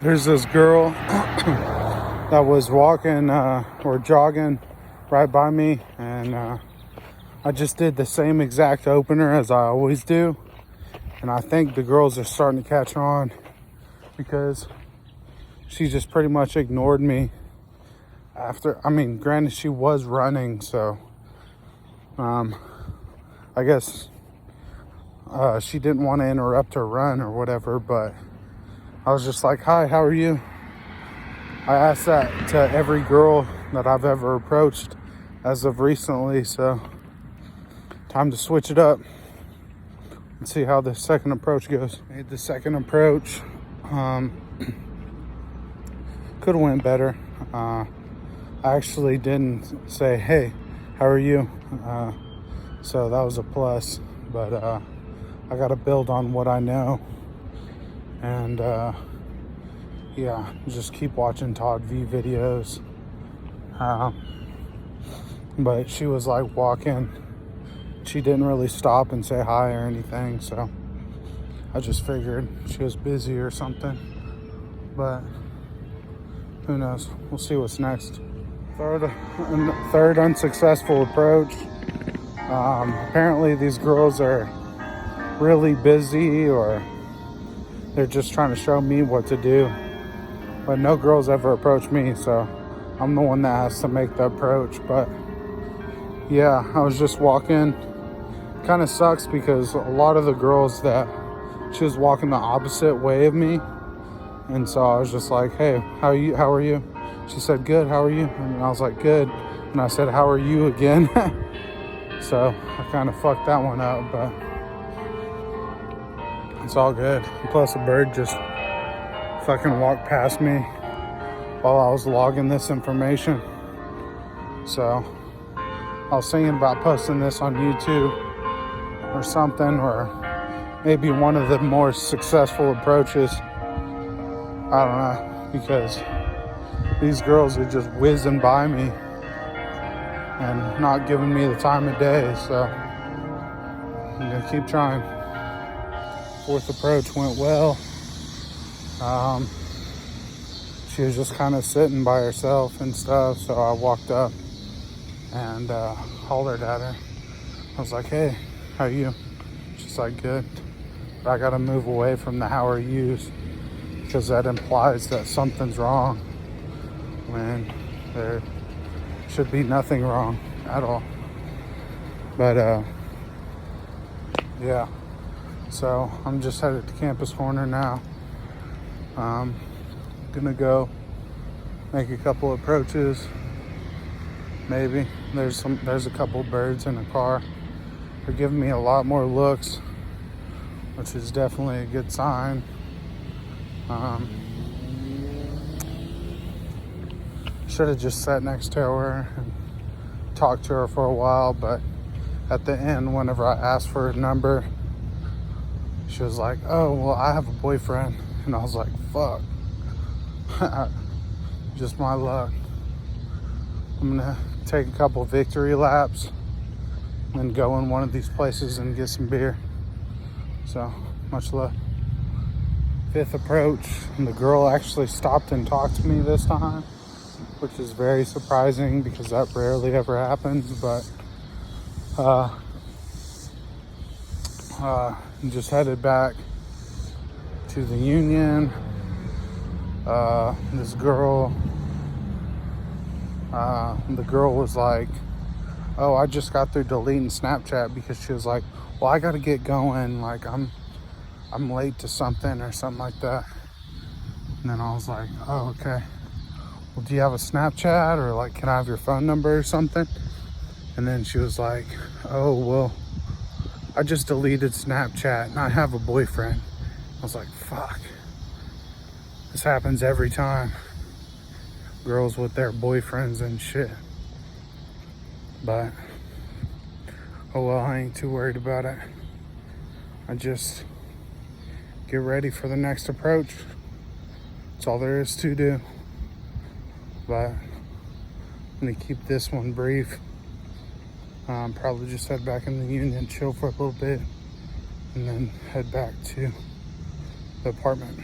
There's this girl that was walking or jogging right by me, and I just did the same exact opener as I always do. And I think the girls are starting to catch on because she just pretty much ignored me after. I mean, granted, she was running, so I guess she didn't want to interrupt her run or whatever, but I was just like, hi, how are you? I asked that to every girl that I've ever approached as of recently, so time to switch it up and see how the second approach goes. Made the second approach. Could have went better. I actually didn't say, hey, how are you? So that was a plus, but I got to build on what I know. And yeah, just keep watching Todd V videos. But she was like walking. She didn't really stop and say hi or anything, so I just figured she was busy or something. But who knows? We'll see what's next. Third unsuccessful approach. Apparently these girls are really busy, or they're just trying to show me what to do. But no girls ever approach me, so I'm the one that has to make the approach. But yeah, I was just walking. Kind of sucks because a lot of the girls that she was walking the opposite way of me, and so I was just like, hey, how are you? She said, good, how are you? And I was like, good. And I said, how are you again? So I kind of fucked that one up, but it's all good. Plus a bird just fucking walked past me while I was logging this information. So I was thinking about posting this on YouTube or something, or maybe one of the more successful approaches. I don't know, because these girls are just whizzing by me and not giving me the time of day, so I'm gonna keep trying. Fourth approach went well. She was just kind of sitting by herself and stuff, so I walked up and hollered at her. I was like, hey, how are you? She's like, good. But I gotta move away from the how are yous, because that implies that something's wrong when there should be nothing wrong at all. But yeah, so I'm just headed to Campus Corner now. Gonna go make a couple approaches. Maybe there's a couple birds in a car. They're giving me a lot more looks, which is definitely a good sign. Should have just sat next to her and talked to her for a while, but at the end, whenever I asked for her number, she was like, oh, well, I have a boyfriend. And I was like, fuck. Just my luck. I'm gonna take a couple victory laps and then go in one of these places and get some beer. So, much luck. Fifth approach, and the girl actually stopped and talked to me this time, which is very surprising because that rarely ever happens. But just headed back to the Union. This girl, the girl was like, oh, I just got through deleting Snapchat, because she was like, well, I gotta get going, like I'm late to something or something like that. And then I was like, oh, okay. Well, do you have a Snapchat, or like, can I have your phone number or something? And then she was like, oh, well, I just deleted Snapchat and I have a boyfriend. I was like, fuck. This happens every time. Girls with their boyfriends and shit. But, oh well, I ain't too worried about it. I just get ready for the next approach. That's all there is to do. But I'm gonna keep this one brief. Probably just head back in the Union, chill for a little bit, and then head back to the apartment.